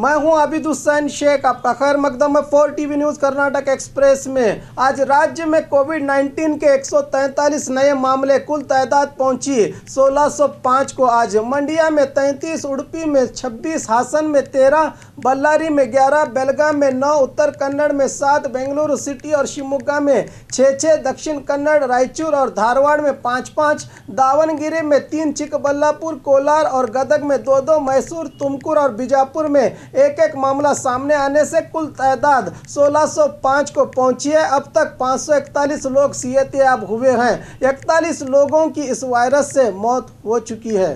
मैं हूं आबिद हुसैन शेख। आपका खैर मकदम है 4 टीवी न्यूज़ कर्नाटक एक्सप्रेस में। आज राज्य में कोविड-19 के 143 नए मामले, कुल तादाद पहुंची 1605 को। आज मंडिया में 33, उडुपी में 26, हासन में 13, बल्लारी में 11, बेलगाम में 9, उत्तर कन्नड़ में 7, बेंगलुरु सिटी और शिवमोगा में 6-6, दक्षिण कन्नड़, रायचूर और धारवाड़ में 5-5, दावनगिरी में 3, चिकबल्लापुर, कोलार और गदग में 2-2, मैसूर, तुमकुर और बीजापुर में 1-1 मामला सामने आने से कुल तादाद 1605 को पहुंची है। अब तक 541 लोग सेहतयाब हुए हैं। 41 लोगों की इस वायरस से मौत हो चुकी है।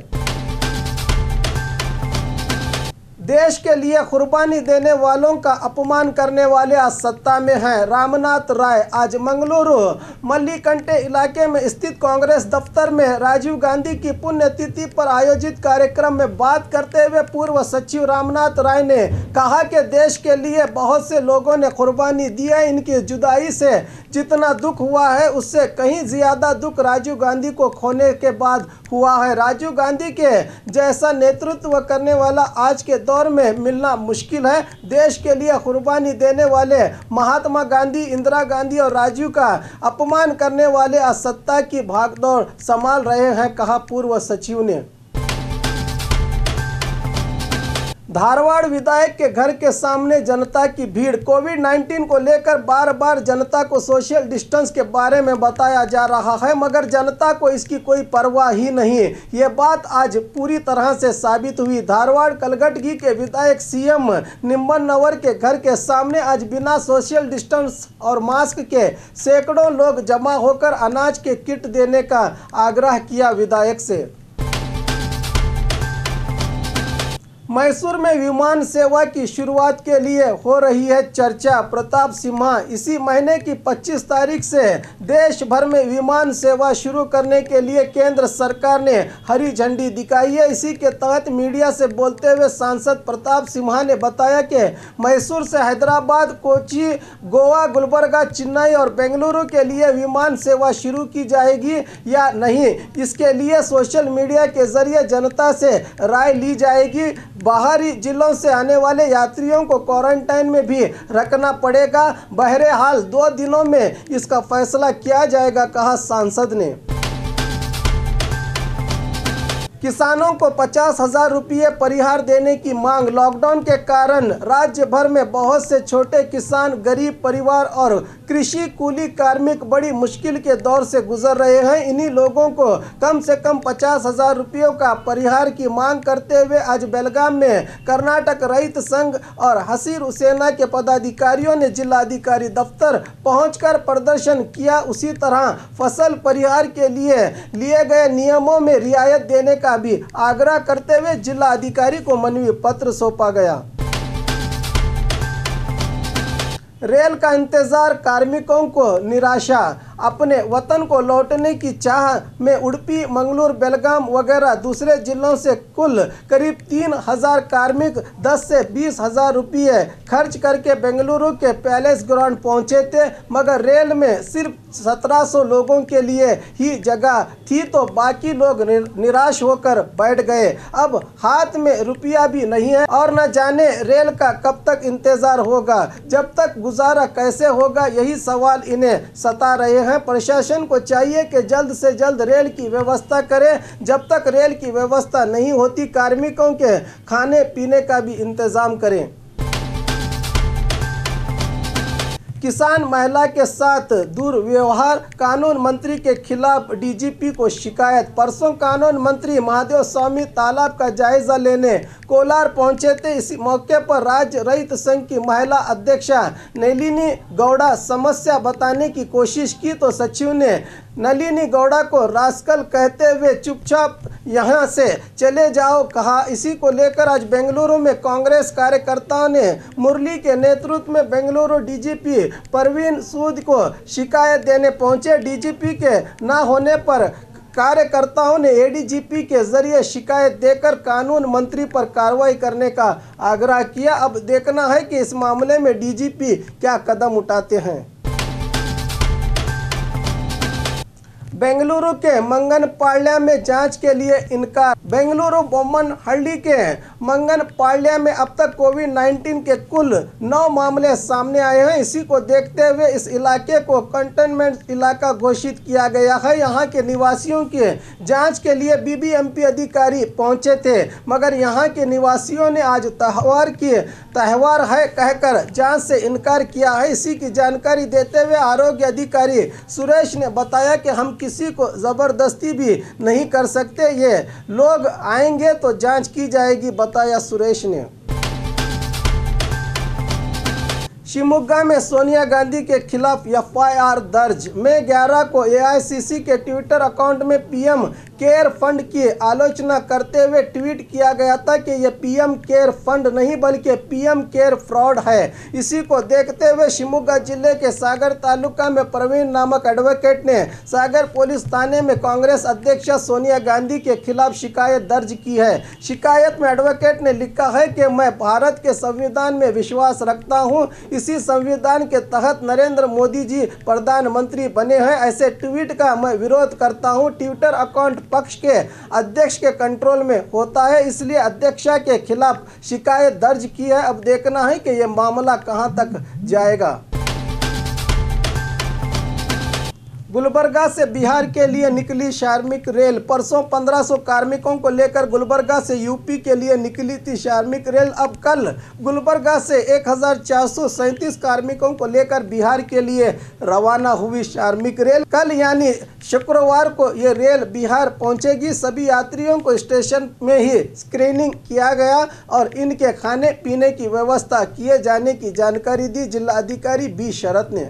देश के लिए कुर्बानी देने वालों का अपमान करने वाले आज सत्ता में हैं। रामनाथ राय आज मंगलुरु मल्लिकंटे इलाके में स्थित कांग्रेस दफ्तर में राजीव गांधी की पुण्यतिथि पर आयोजित कार्यक्रम में बात करते हुए पूर्व सचिव रामनाथ राय ने कहा कि देश के लिए बहुत से लोगों ने कुर्बानी दी है। इनकी जुदाई से जितना दुख हुआ है उससे कहीं ज़्यादा दुख राजीव गांधी को खोने के बाद हुआ है। राजीव गांधी के जैसा नेतृत्व करने वाला आज के दौर में मिलना मुश्किल है। देश के लिए कुर्बानी देने वाले महात्मा गांधी, इंदिरा गांधी और राजीव का अपमान करने वाले आज सत्ता की भागदौड़ संभाल रहे हैं, कहा पूर्व सचिव ने। धारवाड़ विधायक के घर के सामने जनता की भीड़। कोविड-19 को लेकर बार बार जनता को सोशल डिस्टेंस के बारे में बताया जा रहा है, मगर जनता को इसकी कोई परवाह ही नहीं। ये बात आज पूरी तरह से साबित हुई। धारवाड़ कलघटगी के विधायक सीएम निम्बनवर के घर के सामने आज बिना सोशल डिस्टेंस और मास्क के सैकड़ों लोग जमा होकर अनाज के किट देने का आग्रह किया विधायक से। मैसूर में विमान सेवा की शुरुआत के लिए हो रही है चर्चा। प्रताप सिम्हा इसी महीने की 25 तारीख से देश भर में विमान सेवा शुरू करने के लिए केंद्र सरकार ने हरी झंडी दिखाई है। इसी के तहत मीडिया से बोलते हुए सांसद प्रताप सिम्हा ने बताया कि मैसूर से हैदराबाद, कोची, गोवा, गुलबर्गा, चेन्नई और बेंगलुरु के लिए विमान सेवा शुरू की जाएगी या नहीं, इसके लिए सोशल मीडिया के जरिए जनता से राय ली जाएगी। बाहरी जिलों से आने वाले यात्रियों को क्वारंटाइन में भी रखना पड़ेगा। बहरहाल 2 दिनों में इसका फैसला किया जाएगा, कहा सांसद ने। किसानों को 50,000 रुपये परिहार देने की मांग। लॉकडाउन के कारण राज्य भर में बहुत से छोटे किसान, गरीब परिवार और कृषि कूली कार्मिक बड़ी मुश्किल के दौर से गुजर रहे हैं। इन्हीं लोगों को कम से कम 50,000 रुपयों का परिहार की मांग करते हुए आज बेलगाम में कर्नाटक रैत संघ और हसीर सेना के पदाधिकारियों ने जिलाधिकारी दफ्तर पहुंचकर प्रदर्शन किया। उसी तरह फसल परिहार के लिए गए नियमों में रियायत देने का भी आग्रह करते हुए जिला अधिकारी को मनवी पत्र सौंपा गया। रेल का इंतजार, कार्मिकों को निराशा। अपने वतन को लौटने की चाह में उडुपी, मंगलुरु, बेलगाम वगैरह दूसरे जिलों से कुल करीब 3,000 कार्मिक 10 से 20,000 रुपये खर्च करके बेंगलुरु के पैलेस ग्राउंड पहुंचे थे, मगर रेल में सिर्फ 1700 लोगों के लिए ही जगह थी तो बाकी लोग निराश होकर बैठ गए। अब हाथ में रुपया भी नहीं है और न जाने रेल का कब तक इंतजार होगा। जब तक गुजारा कैसे होगा, यही सवाल इन्हें सता रहे हैं। प्रशासन को चाहिए कि जल्द से जल्द रेल की व्यवस्था करे। जब तक रेल की व्यवस्था नहीं होती, कार्मिकों के खाने पीने का भी इंतजाम करें। किसान महिला के साथ दुर्व्यवहार, कानून मंत्री के खिलाफ डीजीपी को शिकायत। परसों कानून मंत्री महादेव स्वामी तालाब का जायजा लेने कोलार पहुंचे थे। इसी मौके पर राज्य रैत संघ की महिला अध्यक्षा नलिनी गौड़ा समस्या बताने की कोशिश की तो सचिव ने नलिनी गौड़ा को रास्कल कहते हुए चुपचाप यहां से चले जाओ कहा। इसी को लेकर आज बेंगलुरु में कांग्रेस कार्यकर्ताओं ने मुरली के नेतृत्व में बेंगलुरु डीजीपी परवीन सूद को शिकायत देने पहुंचे। डीजीपी के न होने पर कार्यकर्ताओं ने एडीजीपी के जरिए शिकायत देकर कानून मंत्री पर कार्रवाई करने का आग्रह किया। अब देखना है कि इस मामले में डीजीपी क्या कदम उठाते हैं। बेंगलुरु के मंगनपाಳ್य में जांच के लिए इनकार। बेंगलुरु बोम्मनहಳ್ಳಿ के मंगनपाಳ್य में अब तक कोविड-19 के कुल 9 मामले सामने आए हैं। इसी को देखते हुए इस इलाके को कंटेनमेंट इलाका घोषित किया गया है। यहाँ के निवासियों के जांच के लिए बीबीएमपी अधिकारी पहुंचे थे, मगर यहाँ के निवासियों ने आज त्यौहार है कहकर जांच से इनकार किया है। इसी की जानकारी देते हुए आरोग्य अधिकारी सुरेश ने बताया कि हम किसी को ज़बरदस्ती भी नहीं कर सकते, ये लोग आएंगे तो जांच की जाएगी, बताया सुरेश ने। शिवमोगा में सोनिया गांधी के खिलाफ एफआईआर दर्ज। मई 11 को एआईसीसी के ट्विटर अकाउंट में पीएम केयर फंड की आलोचना करते हुए ट्वीट किया गया था कि यह पीएम केयर फंड नहीं बल्कि पीएम केयर फ्रॉड है। इसी को देखते हुए शिवमोगा जिले के सागर तालुका में प्रवीण नामक एडवोकेट ने सागर पुलिस थाने में कांग्रेस अध्यक्ष सोनिया गांधी के खिलाफ शिकायत दर्ज की है। शिकायत में एडवोकेट ने लिखा है कि मैं भारत के संविधान में विश्वास रखता हूं। इसी संविधान के तहत नरेंद्र मोदी जी प्रधानमंत्री बने हैं। ऐसे ट्वीट का मैं विरोध करता हूं। ट्विटर अकाउंट पक्ष के अध्यक्ष के कंट्रोल में होता है, इसलिए अध्यक्ष के खिलाफ शिकायत दर्ज की है। अब देखना है कि यह मामला कहां तक जाएगा। गुलबर्गा से बिहार के लिए निकली श्रमिक रेल। परसों 1500 कार्मिकों को लेकर गुलबर्गा से यूपी के लिए निकली थी श्रमिक रेल। अब कल गुलबर्गा से 1437 कार्मिकों को लेकर बिहार के लिए रवाना हुई श्रमिक रेल। कल यानी शुक्रवार को ये रेल बिहार पहुंचेगी। सभी यात्रियों को स्टेशन में ही स्क्रीनिंग किया गया और इनके खाने पीने की व्यवस्था किए जाने की जानकारी दी जिला अधिकारी बी शरद ने।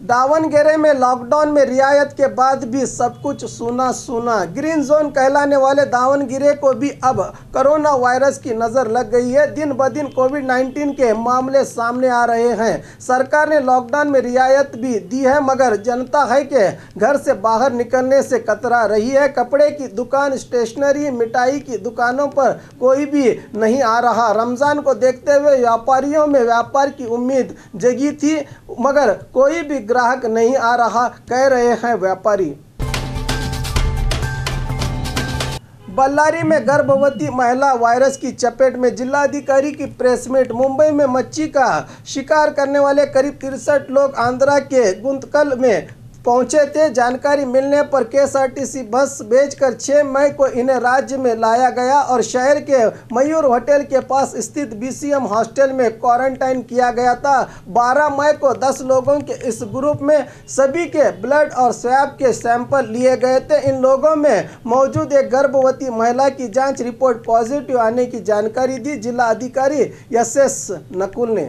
दावणगेरे में लॉकडाउन में रियायत के बाद भी सब कुछ सूना सूना। ग्रीन जोन कहलाने वाले दावणगेरे को भी अब कोरोना वायरस की नज़र लग गई है। दिन ब दिन कोविड-19 के मामले सामने आ रहे हैं। सरकार ने लॉकडाउन में रियायत भी दी है, मगर जनता है कि घर से बाहर निकलने से कतरा रही है। कपड़े की दुकान, स्टेशनरी, मिठाई की दुकानों पर कोई भी नहीं आ रहा। रमज़ान को देखते हुए व्यापारियों में व्यापार की उम्मीद जगी थी, मगर कोई भी ग्राहक नहीं आ रहा, कह रहे हैं व्यापारी। बल्लारी में गर्भवती महिला वायरस की चपेट में। जिलाधिकारी की प्रेस मीट। मुंबई में मच्छी का शिकार करने वाले करीब 63 लोग आंध्रा के गुंतकल में पहुंचे थे। जानकारी मिलने पर केएसआरटीसी बस भेजकर 6 मई को इन्हें राज्य में लाया गया और शहर के मयूर होटल के पास स्थित बीसीएम हॉस्टल में क्वारंटाइन किया गया था। 12 मई को 10 लोगों के इस ग्रुप में सभी के ब्लड और स्वैब के सैंपल लिए गए थे। इन लोगों में मौजूद एक गर्भवती महिला की जांच रिपोर्ट पॉजिटिव आने की जानकारी दी जिला अधिकारी एसएस नकुल ने।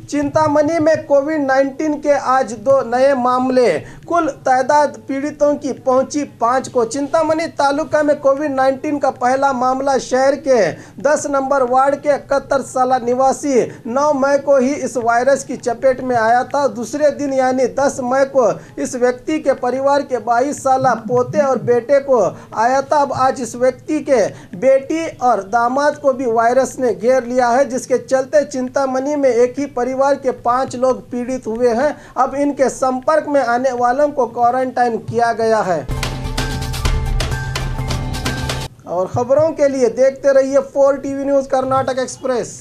चिंतामणि में कोविड-19 के आज 2 नए मामले। कुल तादाद पीड़ितों की पहुंची 5 को। चिंतामणि तालुका में कोविड-19 का पहला मामला शहर के 10 नंबर वार्ड के 71 साल निवासी 9 मई को ही इस वायरस की चपेट में आया था। दूसरे दिन यानी 10 मई को इस व्यक्ति के परिवार के 22 साल पोते और बेटे को आया था। अब आज इस व्यक्ति के बेटी और दामाद को भी वायरस ने घेर लिया है, जिसके चलते चिंतामणि में एक ही परिवार के 5 लोग पीड़ित हुए हैं। अब इनके संपर्क में आने वालों को क्वारंटाइन किया गया है। और खबरों के लिए देखते रहिए 4 टीवी न्यूज़ कर्नाटक एक्सप्रेस।